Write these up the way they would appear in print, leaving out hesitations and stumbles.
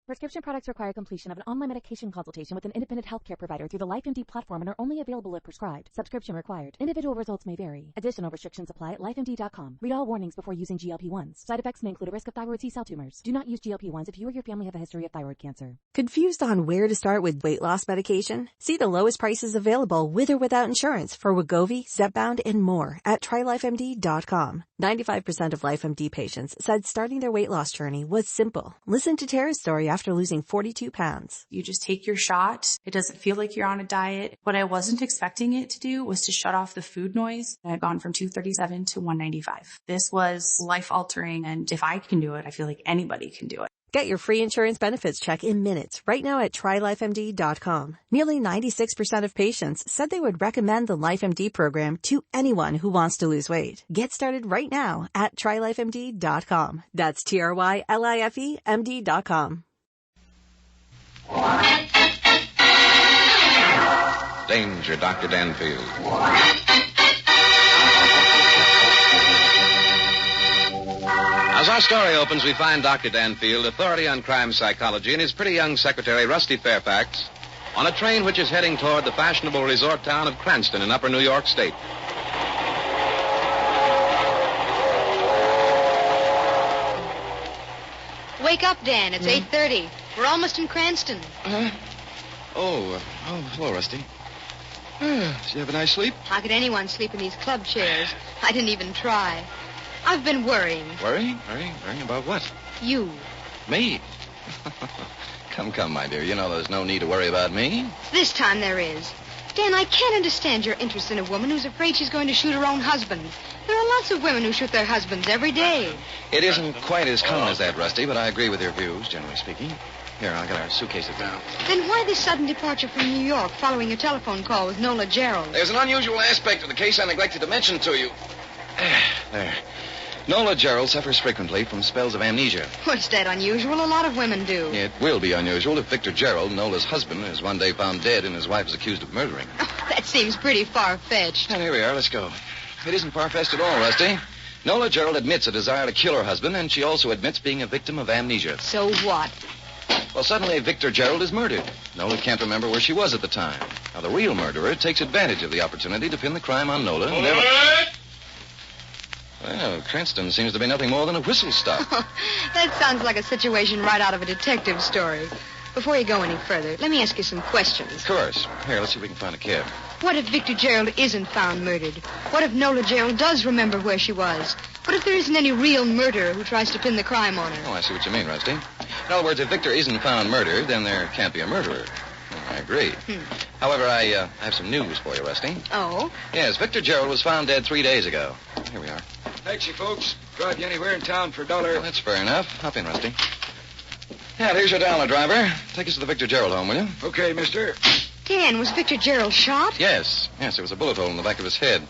Prescription products require completion of an online medication consultation with an independent healthcare provider through the LifeMD platform and are only available if prescribed. Subscription required. Individual results may vary. Additional restrictions apply at lifemd.com. Read all warnings before using GLP-1s. Side effects may include a risk of thyroid C-cell tumors. Do not use GLP-1s if you or your family have a history of thyroid cancer. Confused on where to start with weight loss medication? See the lowest prices available with or without insurance for Wegovy, Zepbound, and more at trylifemd.com. 95% of LifeMD patients said starting their weight loss journey was simple. Listen to Tara's story after losing 42 pounds. You just take your shot. It doesn't feel like you're on a diet. What I wasn't expecting it to do was to shut off the food noise. I had gone from 237 to 195. This was life-altering, and if I can do it, I feel like anybody can do it. Get your free insurance benefits check in minutes right now at trylifemd.com. Nearly 96% of patients said they would recommend the LifeMD program to anyone who wants to lose weight. Get started right now at trylifemd.com. That's TRYLIFEMD.com. Danger, Dr. Danfield. As our story opens, we find Dr. Danfield, authority on crime psychology, and his pretty young secretary, Rusty Fairfax, on a train which is heading toward the fashionable resort town of Cranston in upper New York State. Wake up, Dan. It's 8:30. We're almost in Cranston. Hello, Rusty. Did you have a nice sleep? How could anyone sleep in these club chairs? I didn't even try. I've been worrying. Worrying? Worrying about what? You. Me? Come, my dear. You know there's no need to worry about me. This time there is. Dan, I can't understand your interest in a woman who's afraid she's going to shoot her own husband. There are lots of women who shoot their husbands every day. It isn't quite as common as that, Rusty, but I agree with your views, generally speaking. Here, I'll get our suitcases down. Then why this sudden departure from New York following a telephone call with Nola Jerrolds? There's an unusual aspect of the case I neglected to mention to you. There. Nola Jerrolds suffers frequently from spells of amnesia. What's that unusual? A lot of women do. It will be unusual if Victor Jerrold, Nola's husband, is one day found dead and his wife is accused of murdering. Oh, that seems pretty far-fetched. And here we are. Let's go. It isn't far-fetched at all, Rusty. Nola Jerrold admits a desire to kill her husband, and she also admits being a victim of amnesia. So what? Well, suddenly Victor Jerrold is murdered. Nola can't remember where she was at the time. Now, the real murderer takes advantage of the opportunity to pin the crime on Nola. Well, Cranston seems to be nothing more than a whistle stop. That sounds like a situation right out of a detective story. Before you go any further, let me ask you some questions. Of course. Here, let's see if we can find a cab. What if Victor Jerrold isn't found murdered? What if Nola Jerrold does remember where she was? What if there isn't any real murderer who tries to pin the crime on her? Oh, I see what you mean, Rusty. In other words, if Victor isn't found murdered, then there can't be a murderer. I agree. However, I have some news for you, Rusty. Oh? Yes, Victor Jerrold was found dead 3 days ago. Here we are. Taxi, folks. Drive you anywhere in town for $1. Well, that's fair enough. Hop in, Rusty. Yeah, here's your $1, driver. Take us to the Victor Jerrold home, will you? Okay, mister. Dan, was Victor Jerrold shot? Yes, there was a bullet hole in the back of his head.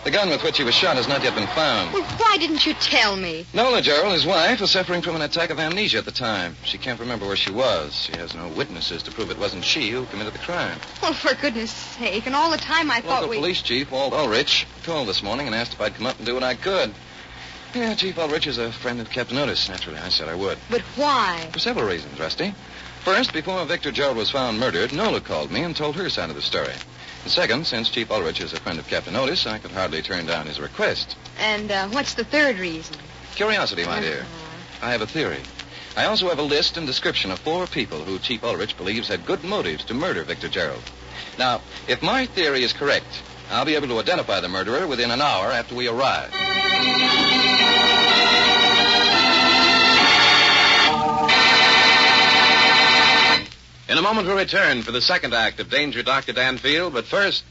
The gun with which he was shot has not yet been found. Well, why didn't you tell me? Nola Jerrold, his wife, was suffering from an attack of amnesia at the time. She can't remember where she was. She has no witnesses to prove it wasn't she who committed the crime. Well, for goodness sake, and all the time I thought Local police chief, Walt Ulrich, called this morning and asked if I'd come up and do what I could. Yeah, Chief Ulrich is a friend of Captain Otis. Naturally, I said I would. But why? For several reasons, Rusty. First, before Victor Jerrold was found murdered, Nola called me and told her side of the story. And second, since Chief Ulrich is a friend of Captain Otis, I could hardly turn down his request. And what's the third reason? Curiosity, my dear. I have a theory. I also have a list and description of 4 people who Chief Ulrich believes had good motives to murder Victor Jerrold. Now, if my theory is correct, I'll be able to identify the murderer within an hour after we arrive. In a moment, we'll return for the second act of Danger, Dr. Danfield, but first...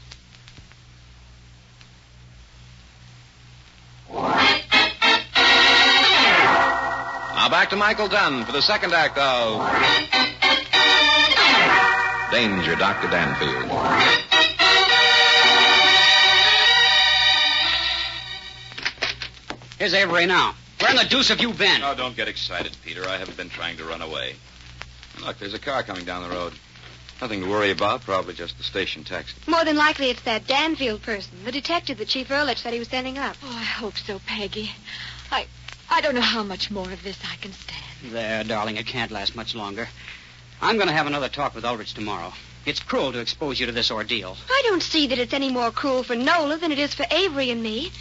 Now back to Michael Dunn for the second act of Danger, Dr. Danfield. Here's Avery now. Where in the deuce have you been? Oh, don't get excited, Peter. I haven't been trying to run away. Look, there's a car coming down the road. Nothing to worry about, probably just the station taxi. More than likely it's that Danfield person, the detective that Chief Ehrlich said he was sending up. Oh, I hope so, Peggy. I don't know how much more of this I can stand. There, darling, it can't last much longer. I'm going to have another talk with Ulrich tomorrow. It's cruel to expose you to this ordeal. I don't see that it's any more cruel for Nola than it is for Avery and me.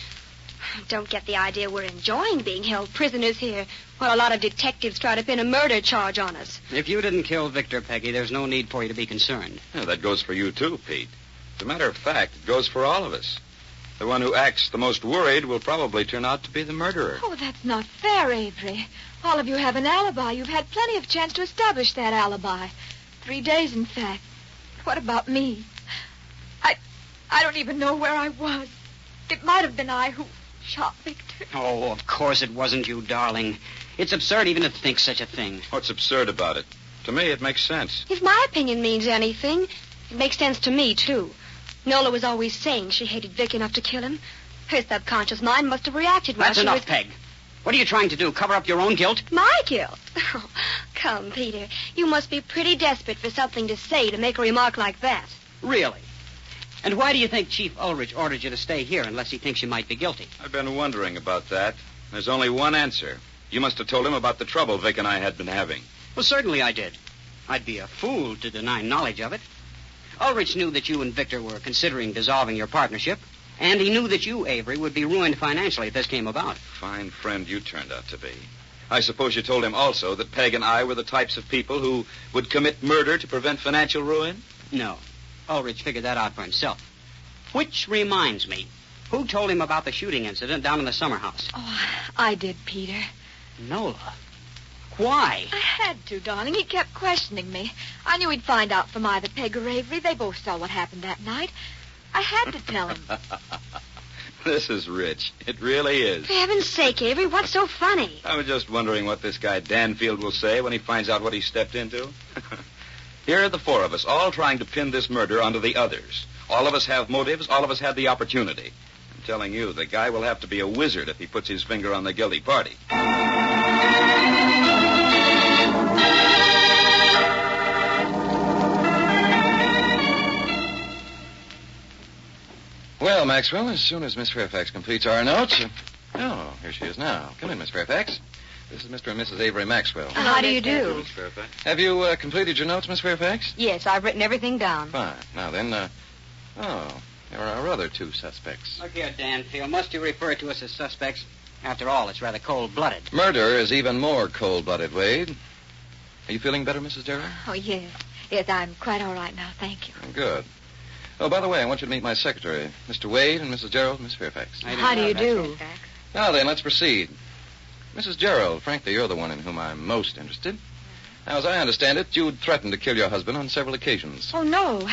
Don't get the idea we're enjoying being held prisoners here while a lot of detectives try to pin a murder charge on us. If you didn't kill Victor, Peggy, there's no need for you to be concerned. Yeah, that goes for you, too, Pete. As a matter of fact, it goes for all of us. The one who acts the most worried will probably turn out to be the murderer. Oh, that's not fair, Avery. All of you have an alibi. You've had plenty of chance to establish that alibi. 3 days, in fact. What about me? I don't even know where I was. It might have been I who shot Victor. Oh, of course it wasn't you, darling. It's absurd even to think such a thing. What's absurd about it? To me, it makes sense. If my opinion means anything, it makes sense to me, too. Nola was always saying she hated Vic enough to kill him. Her subconscious mind must have reacted while That's she enough, was... Peg. What are you trying to do, cover up your own guilt? My guilt? Oh, come, Peter. You must be pretty desperate for something to say to make a remark like that. Really? And why do you think Chief Ulrich ordered you to stay here unless he thinks you might be guilty? I've been wondering about that. There's only one answer. You must have told him about the trouble Vic and I had been having. Well, certainly I did. I'd be a fool to deny knowledge of it. Ulrich knew that you and Victor were considering dissolving your partnership, and he knew that you, Avery, would be ruined financially if this came about. Fine friend you turned out to be. I suppose you told him also that Peg and I were the types of people who would commit murder to prevent financial ruin? No. Ulrich figured that out for himself. Which reminds me, who told him about the shooting incident down in the summer house? Oh, I did, Peter. Nola. Why? I had to, darling. He kept questioning me. I knew he'd find out from either Peg or Avery. They both saw what happened that night. I had to tell him. This is rich. It really is. For heaven's sake, Avery, what's so funny? I was just wondering what this guy Danfield will say when he finds out what he stepped into. Here are the four of us, all trying to pin this murder onto the others. All of us have motives. All of us had the opportunity. I'm telling you, the guy will have to be a wizard if he puts his finger on the guilty party. Well, Maxwell, as soon as Miss Fairfax completes our notes... Oh, here she is now. Come in, Miss Fairfax. This is Mr. and Mrs. Avery Maxwell. How do you do? Miss Fairfax. Have you completed your notes, Miss Fairfax? Yes, I've written everything down. Fine. Now then, there are our other two suspects. Look here, Danfield. Must you refer to us as suspects? After all, it's rather cold-blooded. Murder is even more cold-blooded, Wade. Are you feeling better, Mrs. Jerrold? Oh, yes. Yes, I'm quite all right now, thank you. Good. Oh, by the way, I want you to meet my secretary, Mr. Wade, and Mrs. Gerald, Miss Fairfax. How do you do? Now then, let's proceed. Mrs. Gerald, frankly, you're the one in whom I'm most interested. Now, as I understand it, you'd threatened to kill your husband on several occasions. Oh, no.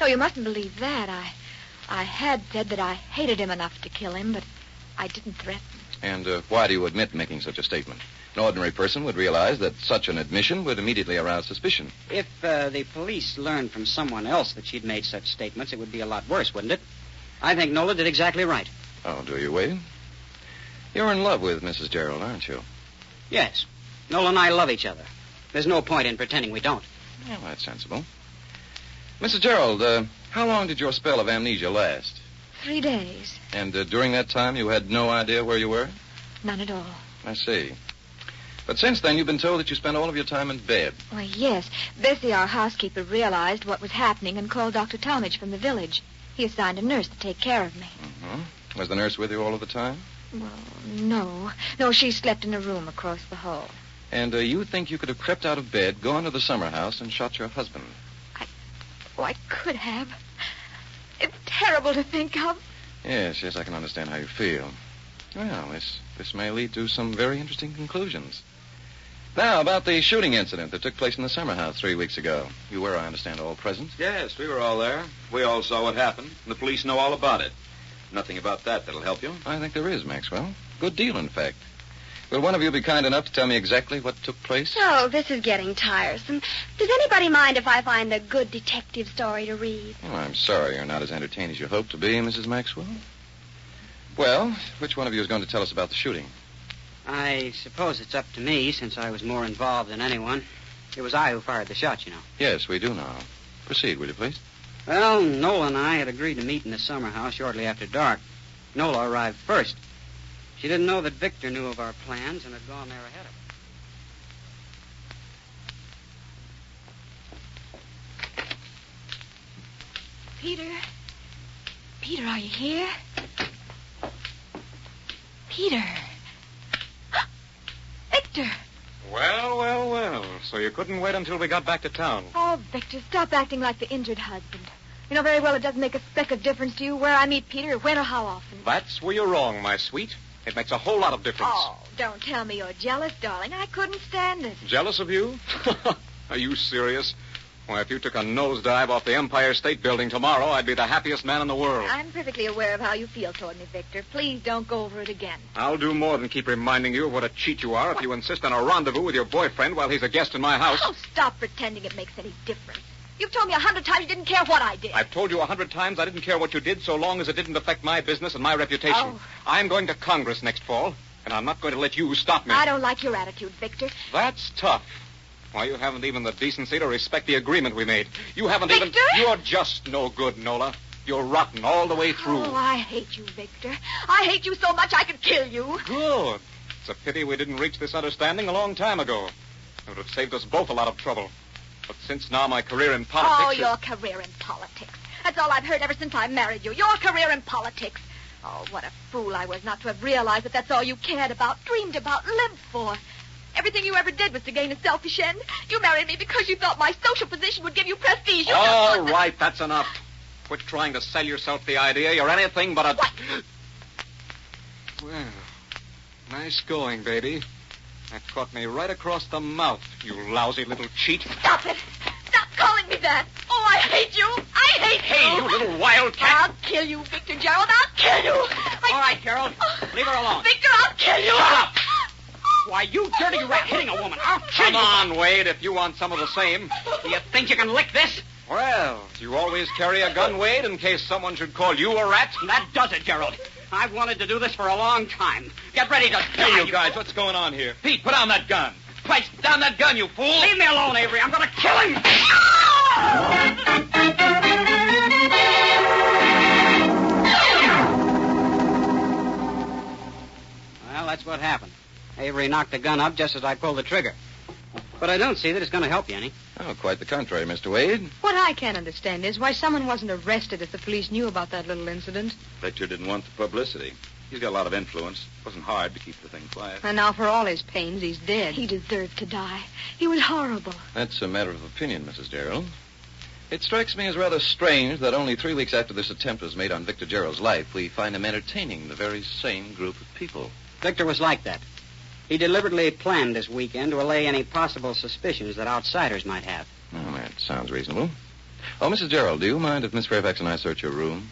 No, you mustn't believe that. I had said that I hated him enough to kill him, but I didn't threaten. And why do you admit making such a statement? An ordinary person would realize that such an admission would immediately arouse suspicion. If the police learned from someone else that she'd made such statements, it would be a lot worse, wouldn't it? I think Nola did exactly right. Oh, do you, Wade? You're in love with Mrs. Gerald, aren't you? Yes. Nola and I love each other. There's no point in pretending we don't. Well, that's sensible. Mrs. Gerald, how long did your spell of amnesia last? 3 days. And during that time, you had no idea where you were? None at all. I see. But since then, you've been told that you spent all of your time in bed. Why, yes. Bessie, our housekeeper, realized what was happening and called Dr. Talmadge from the village. He assigned a nurse to take care of me. Mm-hmm. Was the nurse with you all of the time? Well, no. No, she slept in a room across the hall. And you think you could have crept out of bed, gone to the summer house, and shot your husband? I could have. It's terrible to think of. Yes, I can understand how you feel. Well, this may lead to some very interesting conclusions. Now, about the shooting incident that took place in the summer house 3 weeks ago. You were, I understand, all present? Yes, we were all there. We all saw what happened, and the police know all about it. Nothing about that'll help you. I think there is, Maxwell. Good deal, in fact. Will one of you be kind enough to tell me exactly what took place? Oh, this is getting tiresome. Does anybody mind if I find a good detective story to read? Oh, I'm sorry you're not as entertained as you hoped to be, Mrs. Maxwell. Well, which one of you is going to tell us about the shooting? I suppose it's up to me, since I was more involved than anyone. It was I who fired the shot, you know. Yes, we do now. Proceed, will you, please? Well, Nola and I had agreed to meet in the summer house shortly after dark. Nola arrived first. She didn't know that Victor knew of our plans and had gone there ahead of us. Peter? Peter, are you here? Peter? Victor! Well. So you couldn't wait until we got back to town. Oh, Victor, stop acting like the injured husband. You know very well it doesn't make a speck of difference to you where I meet Peter, or when or how often. That's where you're wrong, my sweet. It makes a whole lot of difference. Oh, don't tell me you're jealous, darling. I couldn't stand it. Jealous of you? Are you serious? Why, if you took a nosedive off the Empire State Building tomorrow, I'd be the happiest man in the world. I'm perfectly aware of how you feel toward me, Victor. Please don't go over it again. I'll do more than keep reminding you of what a cheat you are if you insist on a rendezvous with your boyfriend while he's a guest in my house. Oh, stop pretending it makes any difference. You've told me 100 times you didn't care what I did. I've told you 100 times I didn't care what you did so long as it didn't affect my business and my reputation. Oh. I'm going to Congress next fall, and I'm not going to let you stop me. I don't like your attitude, Victor. That's tough. Why, you haven't even the decency to respect the agreement we made. You haven't Victor? even... You're just no good, Nola. You're rotten all the way through. Oh, I hate you, Victor. I hate you so much I could kill you. Good. It's a pity we didn't reach this understanding a long time ago. It would have saved us both a lot of trouble. But since now my career in politics... Oh, your career in politics. That's all I've heard ever since I married you. Your career in politics. Oh, what a fool I was not to have realized that that's all you cared about, dreamed about, lived for. Everything you ever did was to gain a selfish end. You married me because you thought my social position would give you prestige. You All right, that's enough. Quit trying to sell yourself the idea you're anything but a... What? Well, nice going, baby. That caught me right across the mouth, you lousy little cheat. Stop it. Stop calling me that. Oh, I hate you. I hate you. Hey, you little wildcat. I'll kill you, Victor Gerald. I'll kill you. All right, Gerald. Leave her alone. Victor, I'll kill you. Shut up. Why, you dirty rat hitting a woman. I'll kill Come you. on, Wade, if you want some of the same. Do you think you can lick this? Well, you always carry a gun, Wade, in case someone should call you a rat? That does it, Gerald. I've wanted to do this for a long time. Get ready to die. Hey, you guys, what's going on here? Pete, put down that gun. Place down that gun, you fool. Leave me alone, Avery. I'm going to kill him. Well, that's what happened. Avery knocked the gun up just as I pulled the trigger. But I don't see that it's going to help you any. Oh, quite the contrary, Mr. Wade. What I can't understand is why someone wasn't arrested if the police knew about that little incident. Victor didn't want the publicity. He's got a lot of influence. It wasn't hard to keep the thing quiet. And now, for all his pains, he's dead. He deserved to die. He was horrible. That's a matter of opinion, Mrs. Gerald. It strikes me as rather strange that only 3 weeks after this attempt was made on Victor Gerald's life, we find him entertaining the very same group of people. Victor was like that. He deliberately planned this weekend to allay any possible suspicions that outsiders might have. Oh, that sounds reasonable. Oh, Mrs. Gerald, do you mind if Miss Fairfax and I search your room?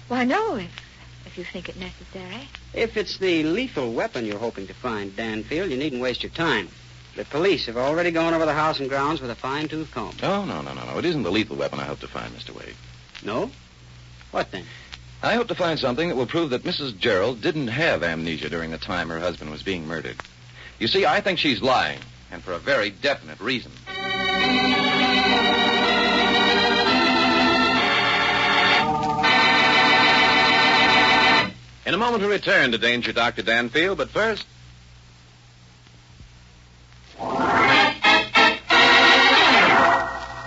Why, no, if you think it necessary. If it's the lethal weapon you're hoping to find, Danfield, you needn't waste your time. The police have already gone over the house and grounds with a fine-tooth comb. Oh, no. It isn't the lethal weapon I hope to find, Mr. Wade. No? What then? I hope to find something that will prove that Mrs. Gerald didn't have amnesia during the time her husband was being murdered. You see, I think she's lying, and for a very definite reason. In a moment, we return to Danger Dr. Danfield, but first...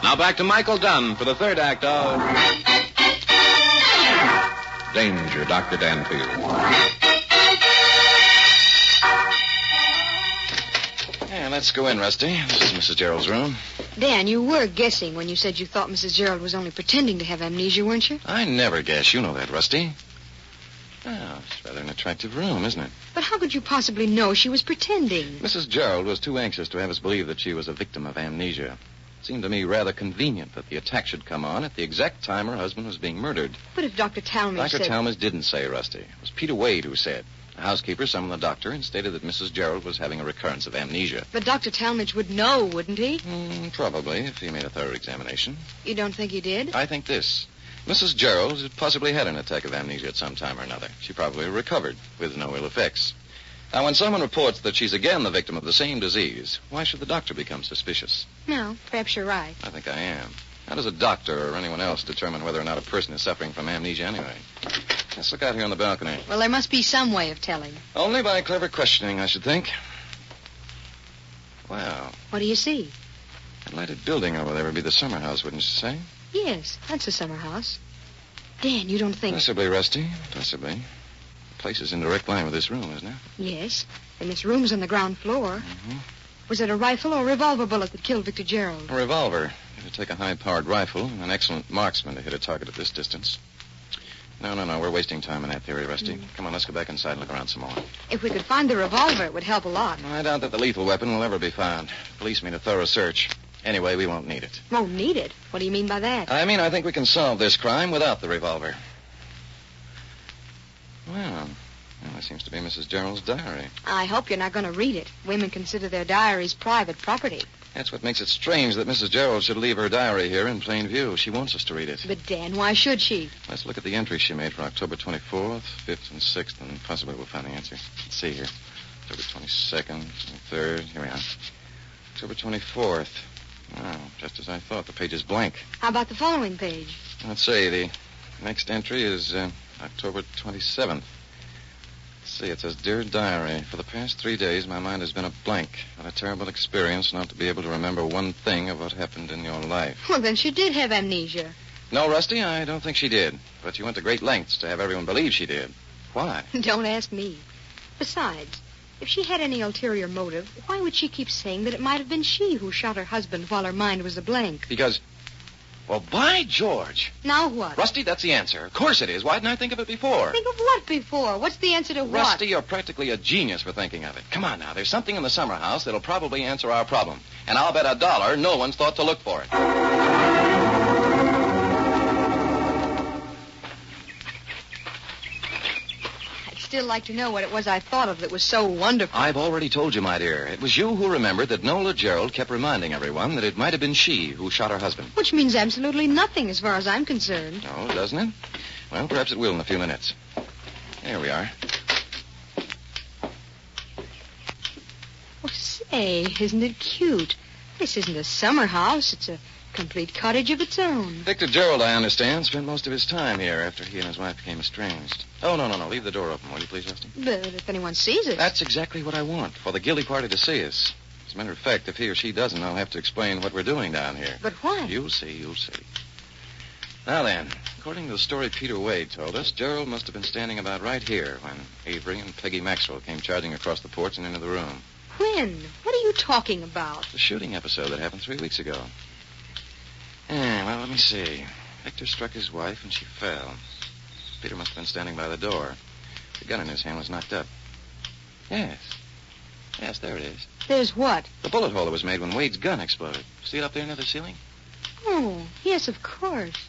Now back to Michael Dunn for the third act of... Danger, Dr. Danfield. Yeah, let's go in, Rusty. This is Mrs. Gerald's room. Dan, you were guessing when you said you thought Mrs. Gerald was only pretending to have amnesia, weren't you? I never guess. You know that, Rusty. Oh, it's rather an attractive room, isn't it? But how could you possibly know she was pretending? Mrs. Gerald was too anxious to have us believe that she was a victim of amnesia. It seemed to me rather convenient that the attack should come on at the exact time her husband was being murdered. But if Dr. Talmadge Dr. said... Talmadge didn't say, Rusty. It was Peter Wade who said. The housekeeper summoned the doctor and stated that Mrs. Gerald was having a recurrence of amnesia. But Dr. Talmadge would know, wouldn't he? Probably, if he made a thorough examination. You don't think he did? I think this. Mrs. Gerald had possibly had an attack of amnesia at some time or another. She probably recovered with no ill effects. Now, when someone reports that she's again the victim of the same disease, why should the doctor become suspicious? No, perhaps you're right. I think I am. How does a doctor or anyone else determine whether or not a person is suffering from amnesia anyway? Let's look out here on the balcony. Well, there must be some way of telling. Only by clever questioning, I should think. Wow. What do you see? That lighted building over there would be the summer house, wouldn't you say? Yes, that's a summer house. Dan, you don't think... Possibly, Rusty. Possibly. The place is in direct line with this room, isn't it? Yes, and this room's on the ground floor. Mm-hmm. Was it a rifle or a revolver bullet that killed Victor Jerrold? A revolver. It'd take a high-powered rifle and an excellent marksman to hit a target at this distance. No. We're wasting time in that theory, Rusty. Come on, let's go back inside and look around some more. If we could find the revolver, it would help a lot. I doubt that the lethal weapon will ever be found. Police made a thorough search. Anyway, we won't need it. Won't need it? What do you mean by that? I mean, I think we can solve this crime without the revolver. Well, that seems to be Mrs. Jerrold's diary. I hope you're not going to read it. Women consider their diaries private property. That's what makes it strange that Mrs. Jerrold should leave her diary here in plain view. She wants us to read it. But, Dan, why should she? Let's look at the entries she made for October 24th, 5th, and 6th, and possibly we'll find the answer. Let's see here. October 22nd, 23rd. Here we are. October 24th. Oh, just as I thought. The page is blank. How about the following page? Let's see. The next entry is October 27th. See, it says, Dear Diary, for the past 3 days, my mind has been a blank. What a terrible experience not to be able to remember one thing of what happened in your life. Well, then she did have amnesia. No, Rusty, I don't think she did. But she went to great lengths to have everyone believe she did. Why? Don't ask me. Besides, if she had any ulterior motive, why would she keep saying that it might have been she who shot her husband while her mind was a blank? Because... Well, by George. Now what? Rusty, that's the answer. Of course it is. Why didn't I think of it before? Think of what before? What's the answer to what? Rusty, you're practically a genius for thinking of it. Come on now. There's something in the summer house that'll probably answer our problem. And I'll bet $1 no one's thought to look for it. I'd still like to know what it was I thought of that was so wonderful. I've already told you, my dear. It was you who remembered that Nola Jerrold kept reminding everyone that it might have been she who shot her husband. Which means absolutely nothing as far as I'm concerned. Oh, doesn't it? Well, perhaps it will in a few minutes. Here we are. Oh, say, isn't it cute? This isn't a summer house. It's a complete cottage of its own. Victor Jerrold, I understand, spent most of his time here after he and his wife became estranged. Oh, no. Leave the door open, will you please, Rusty? But if anyone sees us... That's exactly what I want, for the guilty party to see us. As a matter of fact, if he or she doesn't, I'll have to explain what we're doing down here. But why? You'll see. Now then, according to the story Peter Wade told us, Jerrold must have been standing about right here when Avery and Peggy Maxwell came charging across the porch and into the room. When? What are you talking about? The shooting episode that happened 3 weeks ago. Well, let me see. Victor struck his wife and she fell. Peter must have been standing by the door. The gun in his hand was knocked up. Yes, there it is. There's what? The bullet hole that was made when Wade's gun exploded. See it up there near the ceiling? Oh, yes, of course.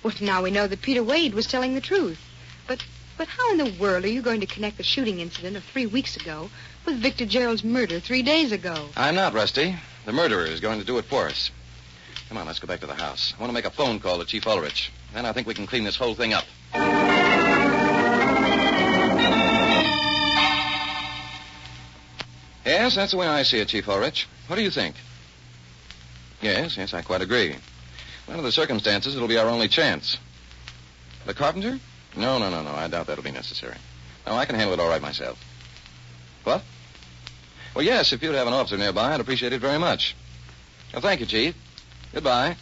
Well, now we know that Peter Wade was telling the truth. But how in the world are you going to connect the shooting incident of 3 weeks ago with Victor Jerrold's murder 3 days ago? I'm not, Rusty. The murderer is going to do it for us. Come on, let's go back to the house. I want to make a phone call to Chief Ulrich. Then I think we can clean this whole thing up. Yes, that's the way I see it, Chief Ulrich. What do you think? Yes, I quite agree. Under the circumstances, it'll be our only chance. The carpenter? No. I doubt that'll be necessary. No, I can handle it all right myself. What? Well, yes, if you'd have an officer nearby, I'd appreciate it very much. Well, thank you, Chief. Goodbye.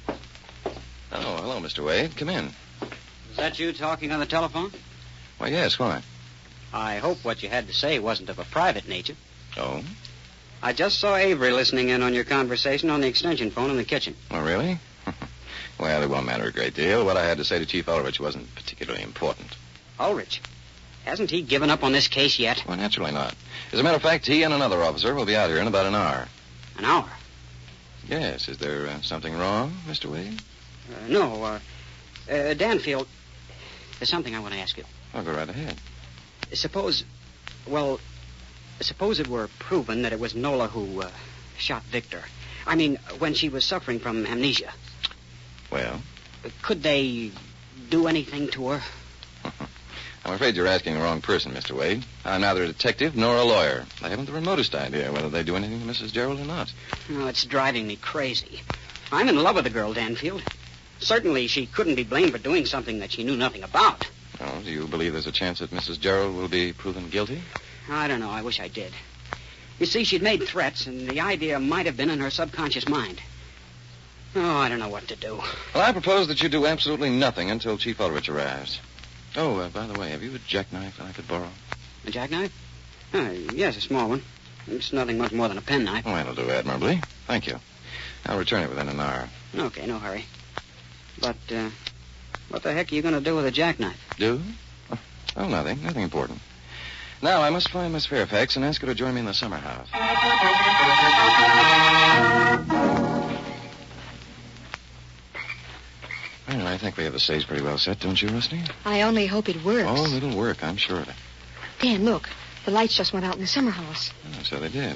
Oh, hello, Mr. Wade. Come in. Was that you talking on the telephone? Why, yes, why? I hope what you had to say wasn't of a private nature. Oh? I just saw Avery listening in on your conversation on the extension phone in the kitchen. Oh, really? Well, it won't matter a great deal. What I had to say to Chief Ulrich wasn't particularly important. Ulrich? Hasn't he given up on this case yet? Well, naturally not. As a matter of fact, he and another officer will be out here in about an hour. An hour? Yes. Is there something wrong, Mr. Wade? No. Danfield, there's something I want to ask you. Oh, go right ahead. Suppose it were proven that it was Nola who shot Victor. I mean, when she was suffering from amnesia. Well? Could they do anything to her? I'm afraid you're asking the wrong person, Mr. Wade. I'm neither a detective nor a lawyer. I haven't the remotest idea whether they do anything to Mrs. Jerrold or not. Oh, it's driving me crazy. I'm in love with the girl, Danfield. Certainly, she couldn't be blamed for doing something that she knew nothing about. Oh, do you believe there's a chance that Mrs. Jerrold will be proven guilty? I don't know. I wish I did. You see, she'd made threats, and the idea might have been in her subconscious mind. Oh, I don't know what to do. Well, I propose that you do absolutely nothing until Chief Ulrich arrives. Oh, by the way, have you a jackknife that I could borrow? A jackknife? Yes, a small one. It's nothing much more than a penknife. Oh, that'll do admirably. Thank you. I'll return it within an hour. Okay, no hurry. But, what the heck are you going to do with a jackknife? Do? Oh, nothing. Nothing important. Now, I must find Miss Fairfax and ask her to join me in the summer house. Well, I think we have the stage pretty well set, don't you, Rusty? I only hope it works. Oh, it'll work, I'm sure of it. Dan, look. The lights just went out in the summer house. Oh, so they did.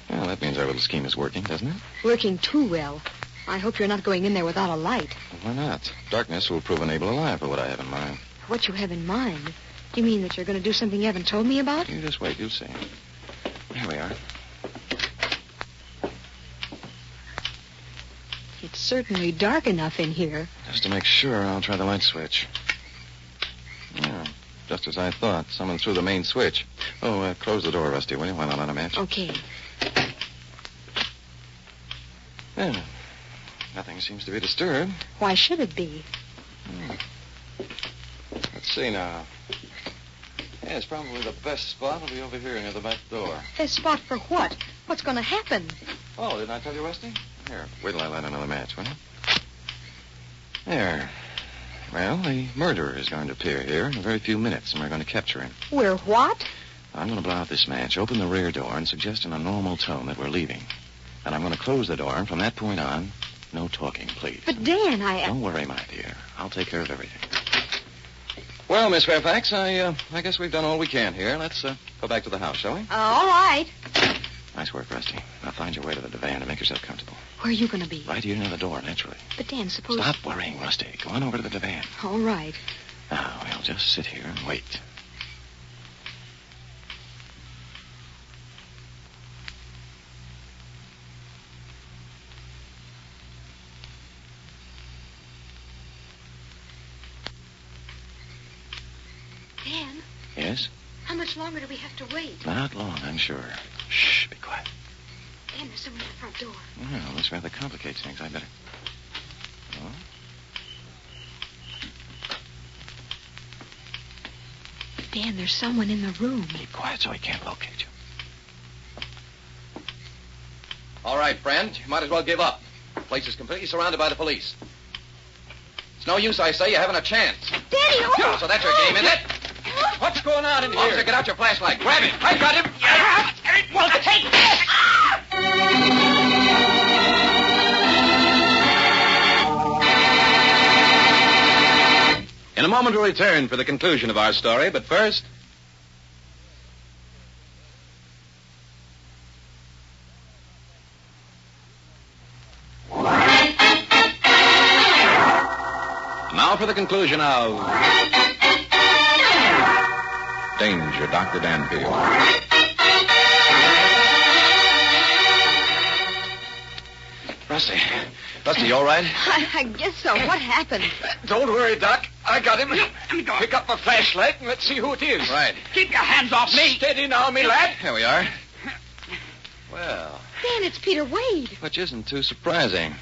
Well, that means our little scheme is working, doesn't it? Working too well. I hope you're not going in there without a light. Well, why not? Darkness will prove an able ally for what I have in mind. What you have in mind? You mean that you're going to do something you haven't told me about? You just wait, you'll see. Here we are. It's certainly dark enough in here. Just to make sure, I'll try the light switch. Yeah, just as I thought. Someone threw the main switch. Oh, close the door, Rusty, will you, while I light a match? Okay. Yeah, nothing seems to be disturbed. Why should it be? Let's see now. Yeah, it's probably the best spot will be over here near the back door. Best spot for what? What's going to happen? Oh, didn't I tell you, Rusty? Here, wait till I light another match, will you? There. Well, the murderer is going to appear here in a very few minutes, and we're going to capture him. We're what? I'm going to blow out this match, open the rear door, and suggest in a normal tone that we're leaving. And I'm going to close the door, and from that point on, no talking, please. But, Dan, Don't worry, my dear. I'll take care of everything. Well, Miss Fairfax, I guess we've done all we can here. Let's go back to the house, shall we? All right. Nice work, Rusty. Now find your way to the divan and make yourself comfortable. Where are you going to be? Right here near the door, naturally. But, Dan, suppose... Stop worrying, Rusty. Go on over to the divan. All right. Now, we'll just sit here and wait. Dan? Yes? How much longer do we have to wait? Not long, I'm sure. Shh, be quiet. Dan, there's someone at the front door. Well, this rather complicates things. I better... Oh? Dan, there's someone in the room. Keep quiet so he can't locate you. All right, friend. You might as well give up. The place is completely surrounded by the police. It's no use, I say. You haven't a chance. Daddy, Oh, so that's your game, is it? What's going on in here? Officer, get out your flashlight. Grab him. I got him. Well, take this! In a moment, we'll return for the conclusion of our story, but first... Now for the conclusion of... Danger, Dr. Danfield. Rusty, you all right? I guess so. What happened? Don't worry, Doc. I got him. Pick up my flashlight and let's see who it is. Right. Keep your hands off me! Steady now, me lad. Here we are. Well, Dan, it's Peter Wade. which isn't too surprising.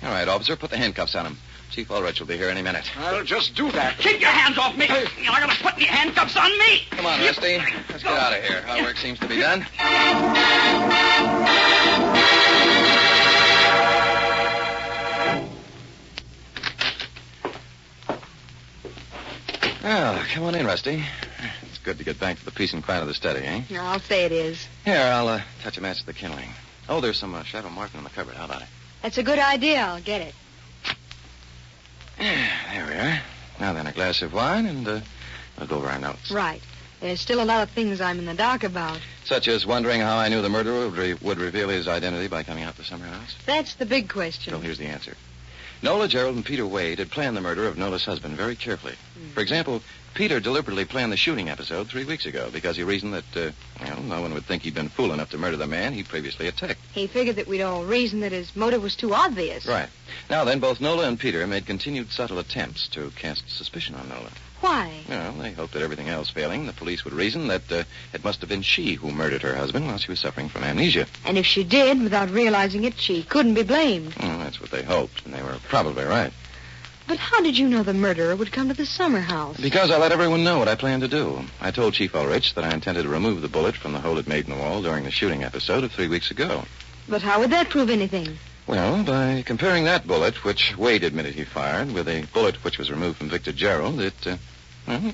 All right, officer, put the handcuffs on him. Chief Ulrich will be here any minute. I'll just do that. Keep your hands off me! You're not going to put any handcuffs on me! Come on, Rusty. Let's get out of here. Our work seems to be done. Well, come on in, Rusty. It's good to get back to the peace and quiet of the study, eh? I'll say it is. Here, I'll touch a match to the kindling. Oh, there's some Shadow Martin in the cupboard. How about it? That's a good idea. I'll get it. There we are. Now then, a glass of wine, and we'll go over our notes. Right. There's still a lot of things I'm in the dark about. Such as wondering how I knew the murderer would reveal his identity by coming out the summer house. That's the big question. Well, here's the answer. Nola Jerrold and Peter Wade had planned the murder of Nola's husband very carefully. For example, Peter deliberately planned the shooting episode 3 weeks ago because he reasoned that, no one would think he'd been fool enough to murder the man he'd previously attacked. He figured that we'd all reason that his motive was too obvious. Right. Now then, both Nola and Peter made continued subtle attempts to cast suspicion on Nola. Why? Well, they hoped that everything else failing, the police would reason that it must have been she who murdered her husband while she was suffering from amnesia. And if she did, without realizing it, she couldn't be blamed. Well, that's what they hoped, and they were probably right. But how did you know the murderer would come to the summer house? Because I let everyone know what I planned to do. I told Chief Ulrich that I intended to remove the bullet from the hole it made in the wall during the shooting episode of 3 weeks ago. But how would that prove anything? Well, by comparing that bullet, which Wade admitted he fired, with a bullet which was removed from Victor Jerrold, it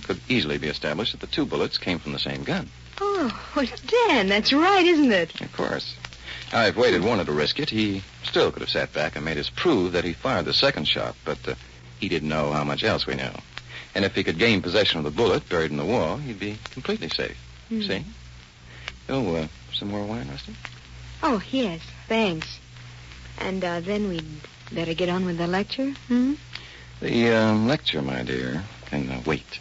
could easily be established that the 2 bullets came from the same gun. Oh, well, Dan, that's right, isn't it? Of course. Now, if Wade had wanted to risk it, he still could have sat back and made us prove that he fired the second shot, but he didn't know how much else we knew. And if he could gain possession of the bullet buried in the wall, he'd be completely safe. See? Oh, some more wine, Rusty? Oh, yes, thanks. And then we'd better get on with the lecture, The lecture, my dear, can wait.